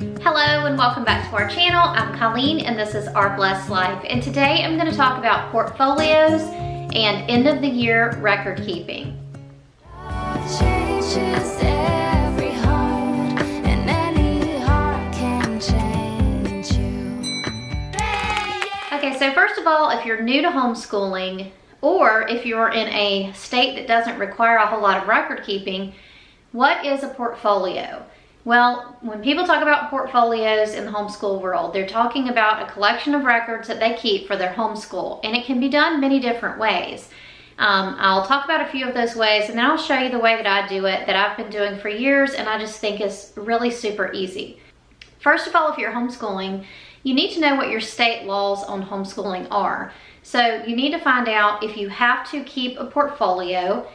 Hello and welcome back to our channel. I'm Colleen and this is Our Blessed Life. And today I'm going to talk about portfolios and end of the year record keeping. Okay, so first of all, if you're new to homeschooling or if you're in a state that doesn't require a whole lot of record keeping, what is a portfolio? Well, when people talk about portfolios in the homeschool world, they're talking about a collection of records that they keep for their homeschool, and it can be done many different ways. I'll talk about a few of those ways, and then I'll show you the way that I do it, that I've been doing for years, and I just think is really super easy. First of all, if you're homeschooling, you need to know what your state laws on homeschooling are. So you need to find out if you have to keep a portfolio.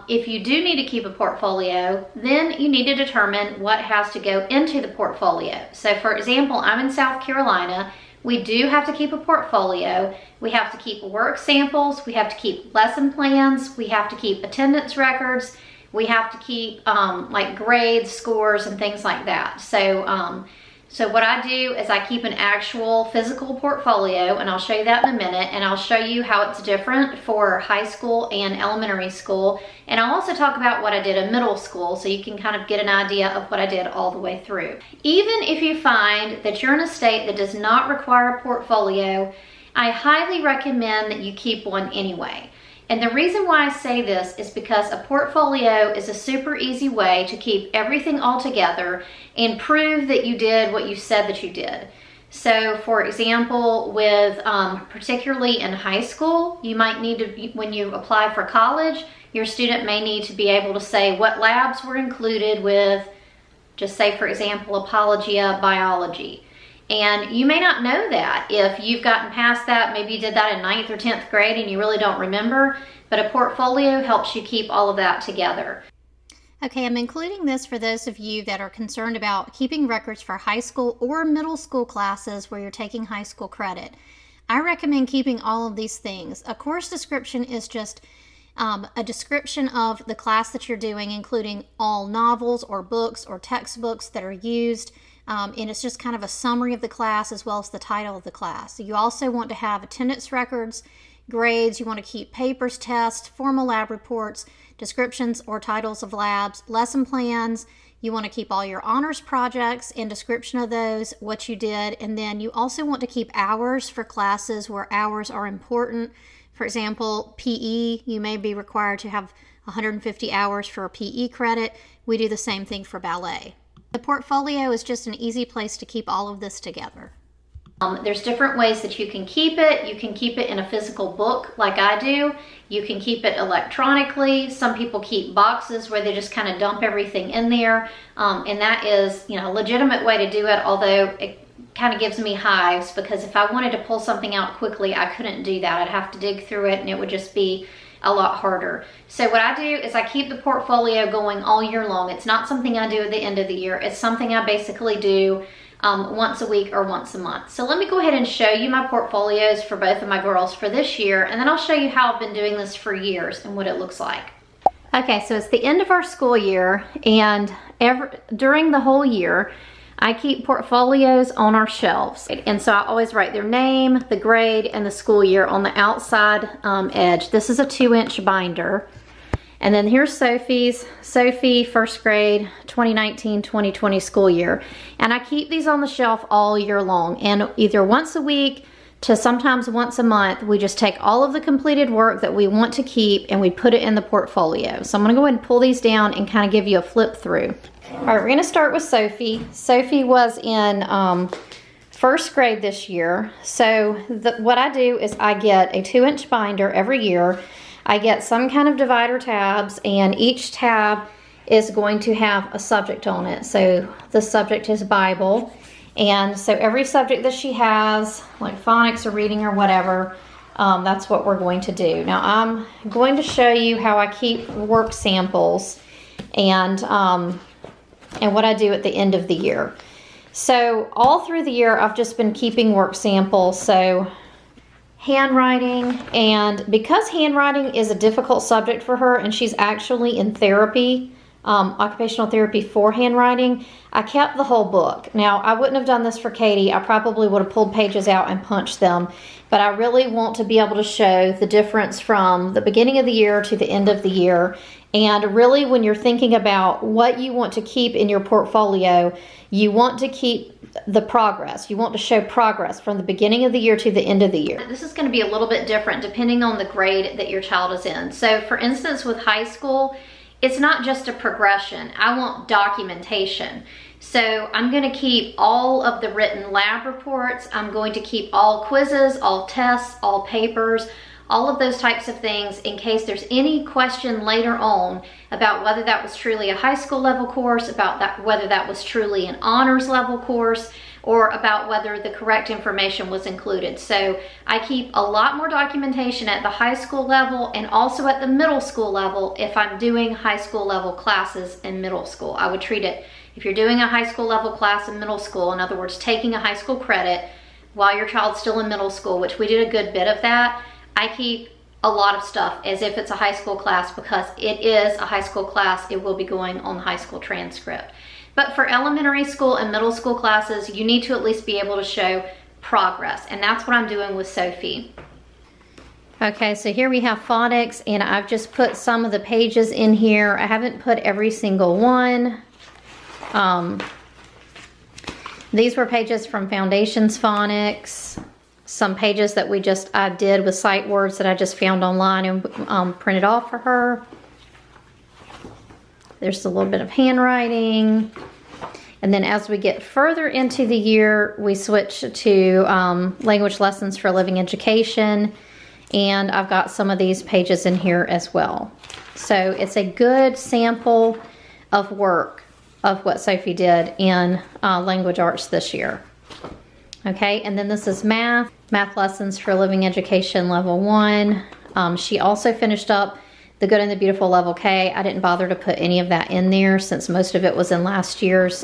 If you do need to keep a portfolio, then you need to determine what has to go into the portfolio. So for example, I'm in South Carolina. We do have to keep a portfolio. We have to keep work samples. We have to keep lesson plans. We have to keep attendance records. We have to keep like grades, scores, and things like that. So what I do is I keep an actual physical portfolio, and I'll show you that in a minute, and I'll show you how it's different for high school and elementary school. And I'll also talk about what I did in middle school so you can kind of get an idea of what I did all the way through. Even if you find that you're in a state that does not require a portfolio, I highly recommend that you keep one anyway. And the reason why I say this is because a portfolio is a super easy way to keep everything all together and prove that you did what you said that you did. So for example, with particularly in high school, you might need to, when you apply for college, your student may need to be able to say what labs were included with, just say for example, apologia biology. And you may not know that if you've gotten past that. Maybe you did that in 9th or 10th grade and you really don't remember, but a portfolio helps you keep all of that together. Okay, I'm including this for those of you that are concerned about keeping records for high school or middle school classes where you're taking high school credit. I recommend keeping all of these things. A course description is just a description of the class that you're doing, including all novels or books or textbooks that are used. And it's just kind of a summary of the class as well as the title of the class. So you also want to have attendance records, grades. You want to keep papers, tests, formal lab reports, descriptions or titles of labs, lesson plans. You want to keep all your honors projects and description of those, what you did. And then you also want to keep hours for classes where hours are important. For example, PE, you may be required to have 150 hours for a PE credit. We do the same thing for ballet. The portfolio is just an easy place to keep all of this together. There's different ways that you can keep it. You can keep it in a physical book like I do. You can keep it electronically. Some people keep boxes where they just kind of dump everything in there. And that is, a legitimate way to do it, although it kind of gives me hives because if I wanted to pull something out quickly, I couldn't do that. I'd have to dig through it and it would just be a lot harder. So what I do is I keep the portfolio going all year long. It's not something I do at the end of the year. It's something I basically do once a week or once a month. So let me go ahead and show you my portfolios for both of my girls for this year, and then I'll show you how I've been doing this for years and what it looks like. Okay, so it's the end of our school year, and during the whole year, I keep portfolios on our shelves. And so I always write their name, the grade, and the school year on the outside edge. This is a 2-inch binder. And then here's Sophie's. Sophie, first grade, 2019-2020 school year. And I keep these on the shelf all year long. And either once a week to sometimes once a month, we just take all of the completed work that we want to keep and we put it in the portfolio. So I'm gonna go ahead and pull these down and kind of give you a flip through. All right, we're gonna start with Sophie. Sophie was in first grade this year. So what I do is I get a 2-inch binder every year. I get some kind of divider tabs, and each tab is going to have a subject on it. So the subject is Bible. And so every subject that she has, like phonics or reading or whatever, that's what we're going to do. Now I'm going to show you how I keep work samples and what I do at the end of the year. So all through the year, I've just been keeping work samples. So handwriting, and because handwriting is a difficult subject for her and she's actually in therapy occupational therapy for handwriting, I kept the whole book. Now, I wouldn't have done this for Katie. I probably would have pulled pages out and punched them, but I really want to be able to show the difference from the beginning of the year to the end of the year. And really, when you're thinking about what you want to keep in your portfolio, you want to keep the progress. You want to show progress from the beginning of the year to the end of the year. This is going to be a little bit different depending on the grade that your child is in. So for instance, with high school, it's not just a progression. I want documentation. So I'm going to keep all of the written lab reports. I'm going to keep all quizzes, all tests, all papers, all of those types of things in case there's any question later on about whether that was truly a high school level course, about that whether that was truly an honors level course, or about whether the correct information was included. So I keep a lot more documentation at the high school level and also at the middle school level if I'm doing high school level classes in middle school. I would treat it, if you're doing a high school level class in middle school, in other words, taking a high school credit while your child's still in middle school, which we did a good bit of that, I keep a lot of stuff as if it's a high school class because it is a high school class. It will be going on the high school transcript. But for elementary school and middle school classes, you need to at least be able to show progress. And that's what I'm doing with Sophie. Okay, so here we have phonics, and I've just put some of the pages in here. I haven't put every single one. These were pages from Foundations Phonics. Some pages that I did with sight words that I just found online and printed off for her. There's a little bit of handwriting. And then as we get further into the year, we switch to language lessons for living education. And I've got some of these pages in here as well. So it's a good sample of work of what Sophie did in language arts this year. Okay, and then this is math lessons for living education level 1. She also finished up the Good and the Beautiful level K. I didn't bother to put any of that in there since most of it was in last year's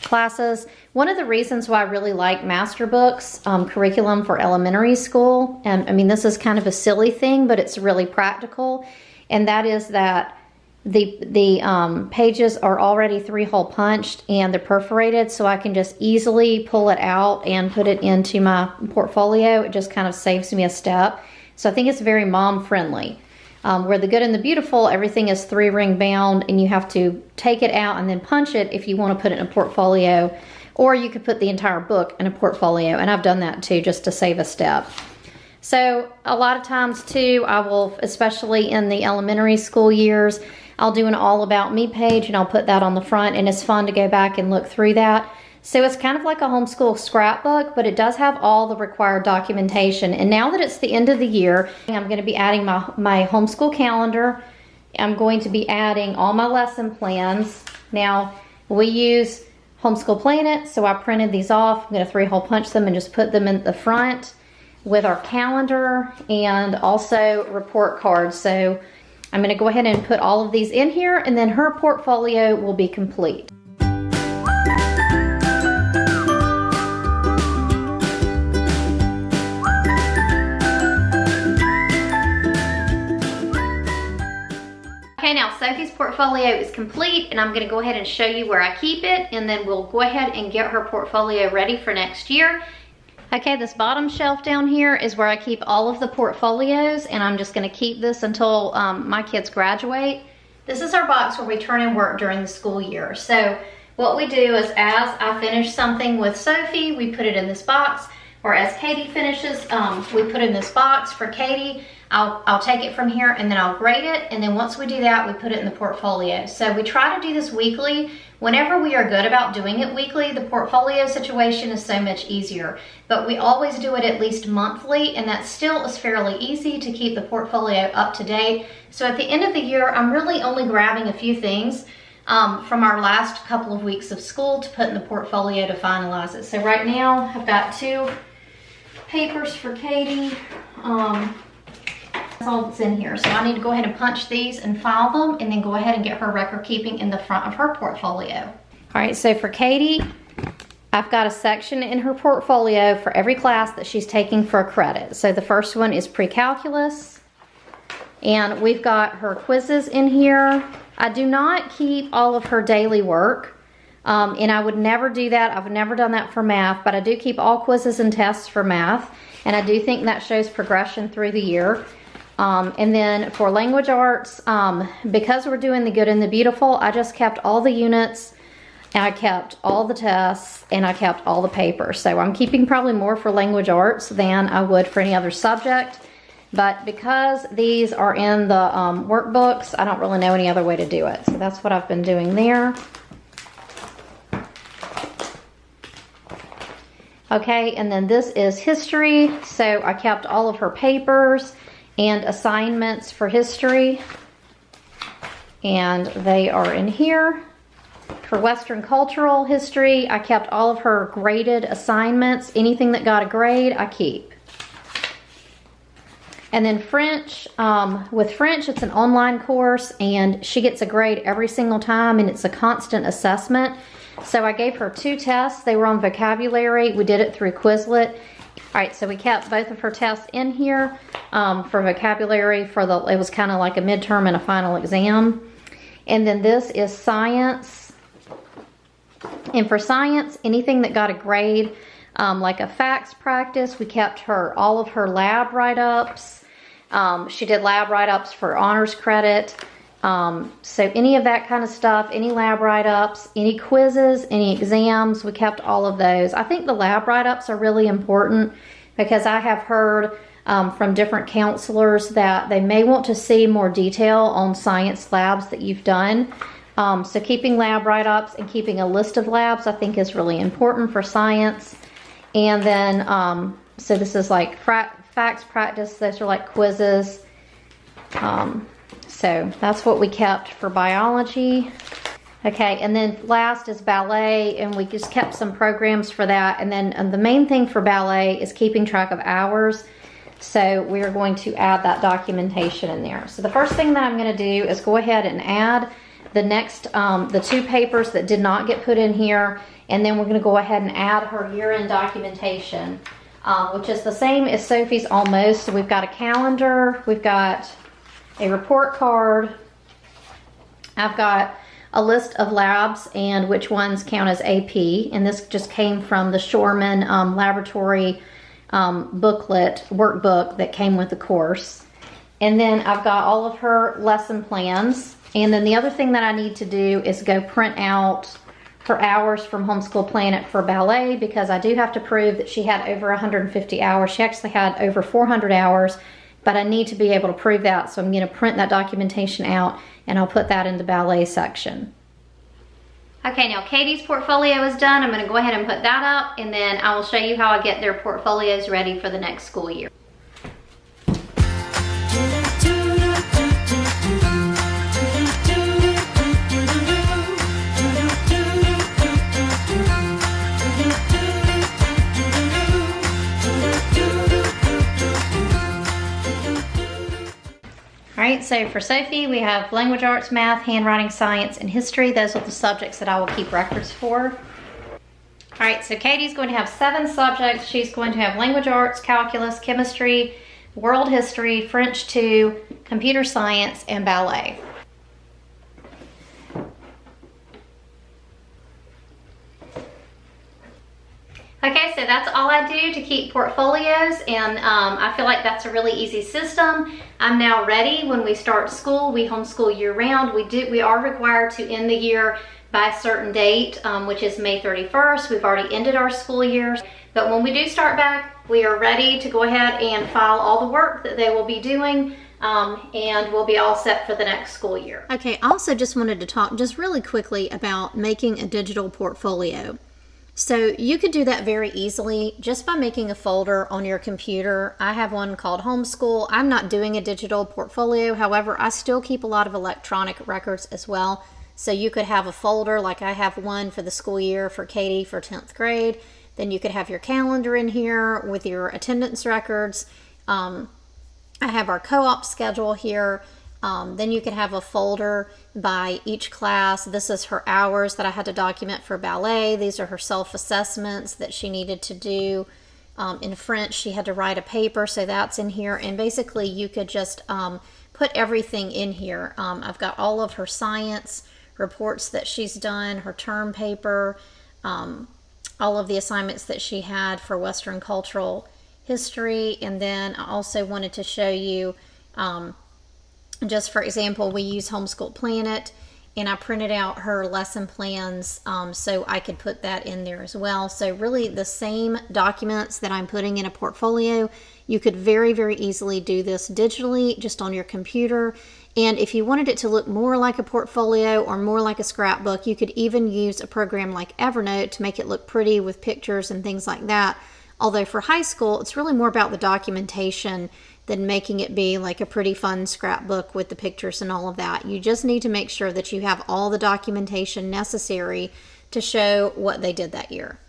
classes. One of the reasons why I really like master books, curriculum for elementary school, and I mean this is kind of a silly thing, but it's really practical, and that is that the pages are already 3-hole punched and they're perforated, so I can just easily pull it out and put it into my portfolio. It just kind of saves me a step. So I think it's very mom friendly. Where the Good and the Beautiful, everything is 3-ring bound and you have to take it out and then punch it if you want to put it in a portfolio, or you could put the entire book in a portfolio, and I've done that too just to save a step. So a lot of times too, I will, especially in the elementary school years, I'll do an all about me page and I'll put that on the front, and it's fun to go back and look through that. So it's kind of like a homeschool scrapbook, but it does have all the required documentation. And now that it's the end of the year, I'm going to be adding my homeschool calendar. I'm going to be adding all my lesson plans. Now we use Homeschool Planet, so I printed these off. I'm going to 3-hole punch them and just put them in the front with our calendar and also report cards. So I'm going to go ahead and put all of these in here, and then her portfolio will be complete. Okay, now Sophie's portfolio is complete, and I'm going to go ahead and show you where I keep it, and then we'll go ahead and get her portfolio ready for next year. Okay, this bottom shelf down here is where I keep all of the portfolios, and I'm just going to keep this until my kids graduate. This is our box where we turn in work during the school year. So what we do is, as I finish something with Sophie, we put it in this box, or as Katie finishes, we put it in this box. For Katie, I'll take it from here and then I'll grade it, and then once we do that, we put it in the portfolio. So we try to do this weekly. Whenever we are good about doing it weekly, the portfolio situation is so much easier. But we always do it at least monthly, and that still is fairly easy to keep the portfolio up to date. So at the end of the year, I'm really only grabbing a few things from our last couple of weeks of school to put in the portfolio to finalize it. So right now, I've got 2 papers for Katie. That's all that's in here. So I need to go ahead and punch these and file them, and then go ahead and get her record keeping in the front of her portfolio. All right, so for Katie, I've got a section in her portfolio for every class that she's taking for a credit. So the first one is pre-calculus, and we've got her quizzes in here. I do not keep all of her daily work, and I would never do that. I've never done that for math, but I do keep all quizzes and tests for math, and I do think that shows progression through the year. And then for language arts, because we're doing the good and the beautiful, I just kept all the units, and I kept all the tests, and I kept all the papers. So I'm keeping probably more for language arts than I would for any other subject. But because these are in the workbooks, I don't really know any other way to do it. So that's what I've been doing there. Okay, and then this is history. So I kept all of her papers and assignments for history. And they are in here. For Western cultural history, I kept all of her graded assignments. Anything that got a grade, I keep. And then French, with French, it's an online course, and she gets a grade every single time, and it's a constant assessment. So I gave her 2 tests. They were on vocabulary. We did it through Quizlet. All right, so we kept both of her tests in here for vocabulary. It was kind of like a midterm and a final exam. And then this is science. And for science, anything that got a grade, like a facts practice, we kept all of her lab write-ups. She did lab write-ups for honors credit. So any of that kind of stuff, any lab write-ups, any quizzes, any exams, we kept all of those. I think the lab write-ups are really important because I have heard from different counselors that they may want to see more detail on science labs that you've done. So keeping lab write-ups and keeping a list of labs, I think, is really important for science. And then, so this is like facts practice. Those are like quizzes. So that's what we kept for biology. Okay, and then last is ballet, and we just kept some programs for that. And then the main thing for ballet is keeping track of hours. So we are going to add that documentation in there. So the first thing that I'm going to do is go ahead and add the 2 papers that did not get put in here, and then we're going to go ahead and add her year-end documentation, which is the same as Sophie's almost. So we've got a calendar, we've got a report card, I've got a list of labs and which ones count as AP, and this just came from the Shoreman laboratory workbook that came with the course. And then I've got all of her lesson plans. And then the other thing that I need to do is go print out her hours from Homeschool Planet for ballet, because I do have to prove that she had over 150 hours. She actually had over 400 hours, but I need to be able to prove that. So I'm going to print that documentation out, and I'll put that in the ballet section. Okay, now Katie's portfolio is done. I'm going to go ahead and put that up, and then I will show you how I get their portfolios ready for the next school year. All right, so for Sophie, we have language arts, math, handwriting, science, and history. Those are the subjects that I will keep records for. All right, so Katie's going to have 7 subjects. She's going to have language arts, calculus, chemistry, world history, French 2, computer science, and ballet. Okay, so that's all I do to keep portfolios, and I feel like that's a really easy system. I'm now ready when we start school. We homeschool year round. We are required to end the year by a certain date, which is May 31st. We've already ended our school year, but when we do start back, we are ready to go ahead and file all the work that they will be doing, and we'll be all set for the next school year. Okay, I also just wanted to talk just really quickly about making a digital portfolio. So you could do that very easily just by making a folder on your computer. I have one called Homeschool. I'm not doing a digital portfolio. However, I still keep a lot of electronic records as well. So you could have a folder, like I have one for the school year for Katie for 10th grade. Then you could have your calendar in here with your attendance records. I have our co-op schedule here. Then you could have a folder by each class. This is her hours that I had to document for ballet. These are her self-assessments that she needed to do. In French, she had to write a paper, so that's in here. And basically, you could just put everything in here. I've got all of her science reports that she's done, her term paper, all of the assignments that she had for Western cultural history. And then I also wanted to show you, just for example, we use Homeschool Planet, and I printed out her lesson plans so I could put that in there as well. So really the same documents that I'm putting in a portfolio, you could very, very easily do this digitally just on your computer. And if you wanted it to look more like a portfolio or more like a scrapbook, you could even use a program like Evernote to make it look pretty with pictures and things like that. Although for high school, it's really more about the documentation than making it be like a pretty fun scrapbook with the pictures and all of that. You just need to make sure that you have all the documentation necessary to show what they did that year.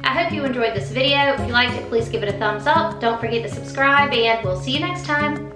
I hope you enjoyed this video. If you liked it, please give it a thumbs up. Don't forget to subscribe, and we'll see you next time.